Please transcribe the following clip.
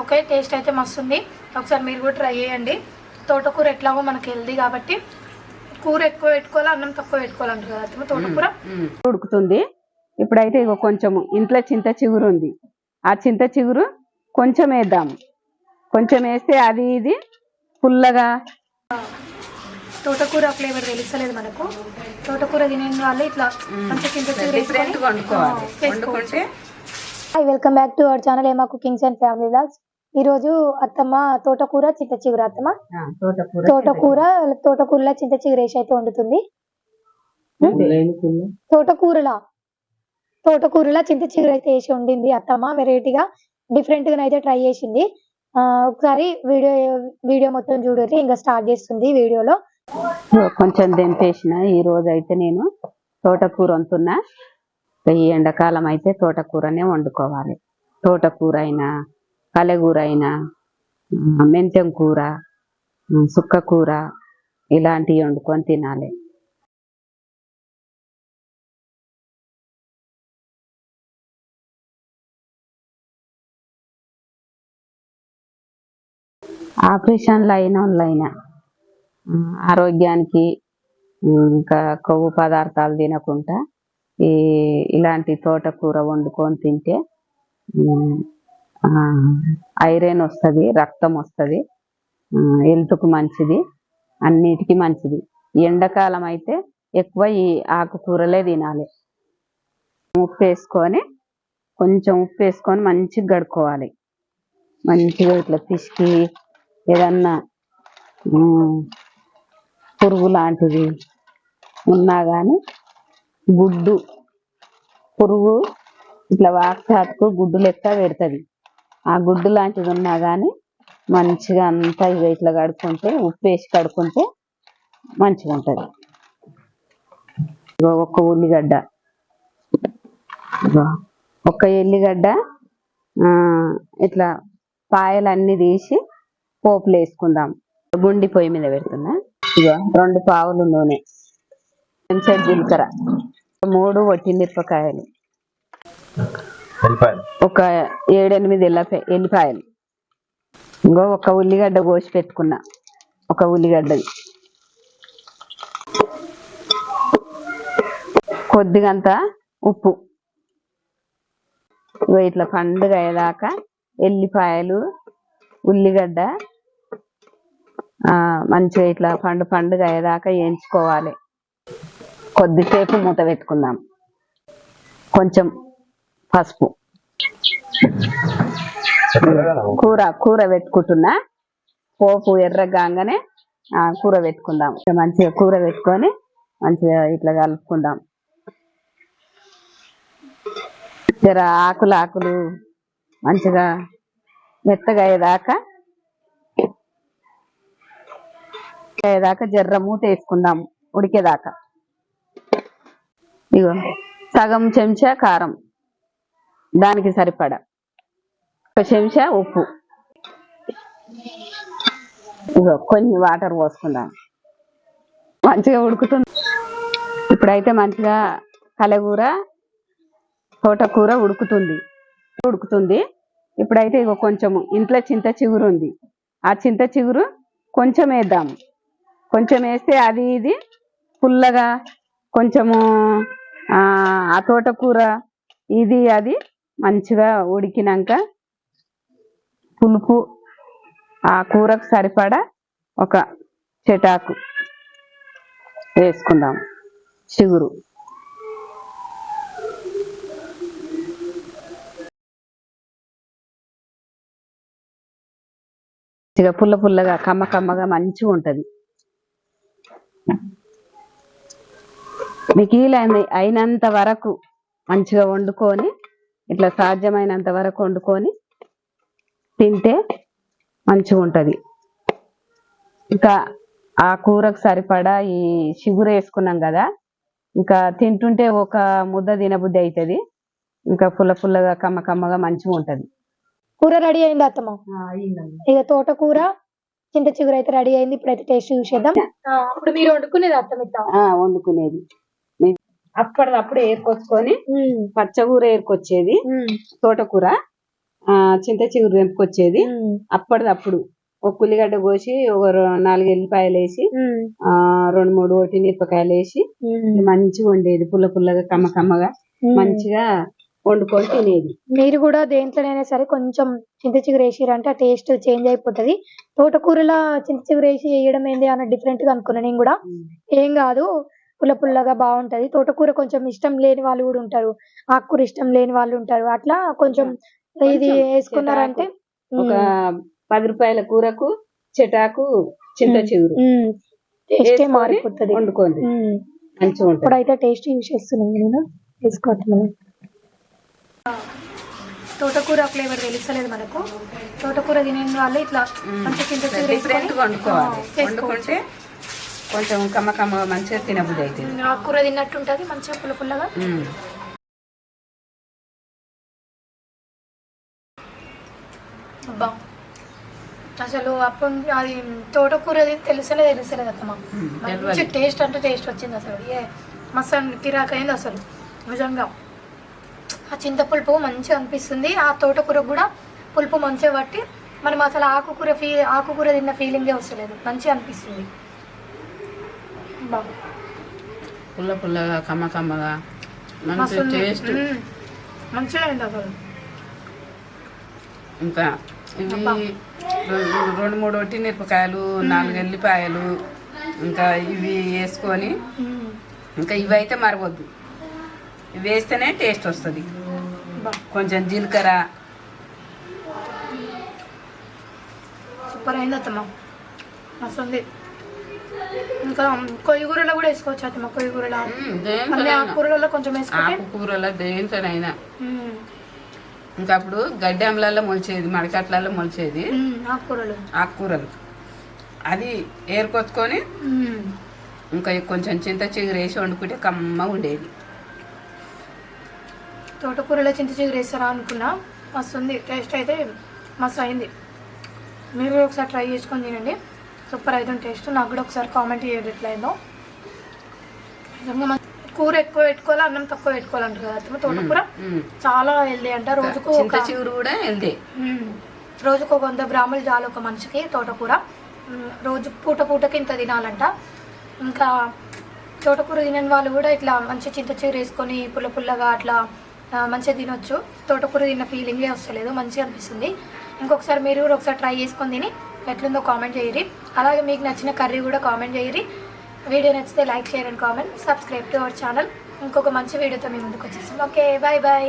Okay, taste అయితే మస్తు ఉంది. ఒకసారి మీరు కూడా ట్రై చేయండి. తోటకూర ఎట్లాగో మనకి హెల్దీ కాబట్టి కూర ఎక్కువ పెట్టుకోవాలి, అన్నం తక్కువ పెట్టుకోవాలంటారు కదా అత్తమ్మ. తోటకూర ఉడుకుతుంది. ఇప్పుడైతే ఇగో కొంచెము ఇంట్లో చింత చిగురు ఉంది, ఆ చింత చిగురు కొంచెం వేద్దాము. కొంచెం వేస్తే అది ఇది పుల్లగా తోటకూర ఫ్లేవర్ తెలుస్తలేదు మనకు. తోటకూర తినే వాళ్ళు ఇట్లా మంచి చింత చిగురు వండుకుంటే. Welcome back to our channel ఏమా కుకింగ్స్ అండ్ ఫ్యామిలీ వ్లాగ్స్. ఈ రోజు అత్తమ్మ తోటకూర చింత చిగురు అత్తమ్మ తోటకూరలో చింత చిగురు వేసి అయితే వండుతుంది. తోటకూరలా చింత చిగురు అయితే వేసి వండింది అత్తమ్మ. వెరైటీగా డిఫరెంట్ గా అయితే ట్రై చేసింది. ఒకసారి వీడియో మొత్తం చూడండి. ఇంకా స్టార్ట్ చేస్తుంది వీడియోలో. కొంచెం దింపేసిన. ఈ రోజు అయితే నేను తోటకూర వండుతున్నా. ఈ ఎండాకాలం అయితే తోటకూరనే వండుకోవాలి. తోటకూర అయినా, కలెగూర అయినా, మెంతెం కూర, సుక్క కూర ఇలాంటివి వండుకొని తినాలి. ఆపరేషన్లు అయిన వాళ్ళైనా ఆరోగ్యానికి ఇంకా కొవ్వు పదార్థాలు తినకుండా ఇలాంటి తోటకూర వండుకొని తింటే ఐరన్ వస్తుంది, రక్తం వస్తుంది, హెల్త్కు మంచిది, అన్నిటికీ మంచిది. ఎండాకాలం అయితే ఎక్కువ ఈ ఆకుకూరలే తినాలి. కొంచెం ఉప్పు వేసుకొని మంచిగా గడుకోవాలి. మంచిగా ఇట్లా పిసికి ఏదన్నా పురుగు లాంటిది ఉన్నా కానీ గుడ్డు పురుగు ఇట్లా వాక్చాటుకు గుడ్డు లెక్క పెడుతుంది. ఆ గుడ్డు లాంటిది ఉన్నా కానీ మంచిగా అంతా ఇట్లా కడుక్కుంటే, ఉప్పు వేసి కడుక్కుంటే మంచిగా ఉంటుంది. ఒక్క ఎల్లిగడ్డ ఇట్లా పాయలన్నీ తీసి పోపులు వేసుకుందాం. గుండి పొయ్యి మీద పెడుతున్నా. 2 పావులు నూనె, కొంచెం జీలకర్ర, 3 వట్టిమిరపకాయలు, ఒక 7-8 ఎల్లిపాయలు, ఇంకో ఒక ఉల్లిగడ్డ కోసి పెట్టుకున్నా. ఒక ఉల్లిగడ్డది కొద్దిగంత ఉప్పు. ఇట్లా పండుగ అయ్యేదాకా ఎల్లిపాయలు, ఉల్లిగడ్డ మంచిగా ఇట్లా పండుగ అయ్యేదాకా వేయించుకోవాలి. కొద్దిసేపు మూత పెట్టుకుందాం. కొంచెం పసుపు. కూర పెట్టుకుంటున్నా. పోపు ఎర్రగానే కూర పెట్టుకుందాం. మంచిగా కూర పెట్టుకొని మంచిగా ఇట్లా కలుపుకుందాం. జర ఆకులు మంచిగా మెత్తగా అయ్యేదాకా జర్ర మూత వేసుకుందాం ఉడికేదాకా. ఇగో సగం చెంచా కారం, దానికి సరిపడా 1 చెంచా ఉప్పు, ఇగో కొన్ని వాటర్ పోసుకుందాం. మంచిగా ఉడుకుతుంది. ఇప్పుడైతే మంచిగా కలగూర తోటకూర ఉడుకుతుంది. ఇప్పుడైతే ఇగో కొంచెము ఇంట్లో చింత చిగురు ఉంది, ఆ చింత చిగురు కొంచెం వేద్దాము. కొంచెం వేస్తే అది ఇది పుల్లగా కొంచెము ఆ తోటకూర ఇది అది మంచిగా ఉడికినాక పులుపు ఆ కూరకు సరిపడా ఒక చెటాకు వేసుకుందాం. చిగురు పుల్లగా కమ్మగా మంచిగా ఉంటుంది. మీకు అయినంత వరకు మంచిగా వండుకొని ఇట్లా సాధ్యమైనంత వరకు వండుకొని తింటే మంచిగా ఉంటుంది. ఇంకా ఆ కూరకు సరిపడా ఈ చిగురు వేసుకున్నాం కదా, ఇంకా తింటుంటే ఒక ముద్ద తినబుద్ధి అవుతుంది. ఇంకా పుల్లగా కమ్మగా మంచిగా ఉంటుంది. కూర రెడీ అయింది అత్తమ్మ. ఇక తోటకూర చింత చిగురు అయితే రెడీ అయింది. ఇప్పుడైతే టేస్ట్ చూసేద్దాం. అప్పుడు మీరు వండుకునేది అత్తమ్మ? వండుకునేది అప్పటిదప్పుడు ఏరుకొచ్చుకొని పచ్చకూర ఏరుకొచ్చేది. తోటకూర చింత చిగురు తెంపుకొచ్చేది. అప్పటిదప్పుడు ఒక ఉల్లిగడ్డ కోసి ఒక 4 ఎల్లిపాయలు వేసి 2-3 ఒట్టి మిరపకాయలు వేసి మంచిగా వండేది. పుల్ల పుల్లగా కమ్మ కమ్మగా మంచిగా వండుకొని తినేది. మీరు కూడా దేంట్లోనైనా సరే కొంచెం చింత చిగురు వేసిరంటే ఆ టేస్ట్ చేంజ్ అయిపోతది. తోటకూరలో చింత చిగురు వేసి వేయడం ఏంది అన్న డిఫరెంట్ గా అనుకున్నా నేను కూడా. ఏం కాదు, పుల్ల పుల్లగా బాగుంటది. తోటకూర కొంచెం ఇష్టం లేని వాళ్ళు కూడా ఉంటారు, ఆకుకూర ఇష్టం లేని వాళ్ళు ఉంటారు. అట్లా కొంచెం ఇది వేసుకున్నారంటే ఒక 10 రూపాయల కూరకు చెటాకు చింత చిగురు టేస్టే మారిపోతుంది. వండుకోండి మంచిగా ఉంటుంది. ఇప్పుడైతే టేస్ట్ యూజ్ చేస్తున్నాం నేను వేసుకోవట్లేదు. తోటకూర ఫ్లేవర్ తెలుస్తలేదు మనకు. తోటకూర తినే వాళ్ళు ఇట్లా మంచి చింత చిగురు డిఫరెంట్గా వండుకోవాలి. వండుకుంటే కొంచెం కమ్మ కమ్మగా మంచిగా తినబుద్ధి అవుతుంది. ఆకుకూర తిన్నట్టు ఉంటుంది, మంచిగా పుల్ల పుల్లగా. అబ్బా అసలు అప్పుడు అది తోటకూర తెలుసలేదు అత్తమ్మ. మంచి టేస్ట్ అంటే టేస్ట్ వచ్చింది అసలు. మస్తు కిరాక్ అయింది అసలు నిజంగా. ఆ చింత పులుపు మంచిగా అనిపిస్తుంది. ఆ తోటకూర కూడా పులుపు మంచిగా పట్టి మనం అసలు ఆకుకూర తిన్న ఫీలింగే వస్తలేదు, మంచిగా అనిపిస్తుంది. పుల్ల పుల్లగా కమ్మ కమ్మగా మంచి టేస్ట్ మంచిగా అయింది అసలు. ఇంకా ఇవి 2-3 ఒట్టి మిరపకాయలు 4 ఎల్లిపాయలు ఇంకా ఇవి వేసుకొని ఇంకా ఇవి అయితే మరవద్దు, ఇవి వేస్తేనే టేస్ట్ వస్తుంది. కొంచెం జీలకర్ర సూపర్ అయింది అత్తమ్మ, మస్తు ఉంది. ఇంకా కొయ్యగూరలో కూడా వేసుకోవచ్చు అత్తమ్మ. కొయ్యగూరలో ఆకుకూరలలో కొంచెం వేసుకుంటే ఆకుకూరలో దేంట్లోనైనా. ఇంకా అప్పుడు గడ్డి అమలలో మొలిచేది, మడికట్లలో మొలిచేది ఆకుకూరలు. అది ఏరుకొచ్చుకొని ఇంకా కొంచెం చింత చిగురు వేసి వండుకుంటే కమ్మ ఉండేది. తోటకూరలో చింత చిగురు వేస్తారా అనుకున్నా, మస్తు ఉంది. టేస్ట్ అయితే మస్తు అయింది. మీరు కూడా ఒకసారి ట్రై చేసుకొని తినండి, సూపర్ అవుతుంది టేస్ట్. నాకు కూడా ఒకసారి కామెంట్ చేయండి ఎట్లా అయిందో. నిజంగా కూర ఎక్కువ పెట్టుకోవాలి, అన్నం తక్కువ పెట్టుకోవాలంటారు కదా తోటకూర. చాలా హెల్దీ అంట. రోజుకు రోజుకు 100 గ్రాములు చాలు ఒక మనిషికి తోటకూర. రోజు పూటకి ఇంత తినాలంట. ఇంకా తోటకూర తినని వాళ్ళు కూడా ఇట్లా మంచి చింత చిగురు వేసుకొని పుల్ల పుల్లగా అట్లా మంచిగా తినొచ్చు. తోటకూర తిన్న ఫీలింగే వస్తలేదు, మంచిగా అనిపిస్తుంది. ఇంకొకసారి మీరు కూడా ఒకసారి ట్రై చేసుకొని తిని ఎట్లుందో కామెంట్ చేయరి. అలాగే మీకు నచ్చిన కర్రీ కూడా కామెంట్ చేయరి. వీడియో నచ్చితే like, share and comment, subscribe to our channel. ఇంకొక మంచి వీడియోతో మీ ముందుకు వచ్చేస్తాం. Okay, bye bye.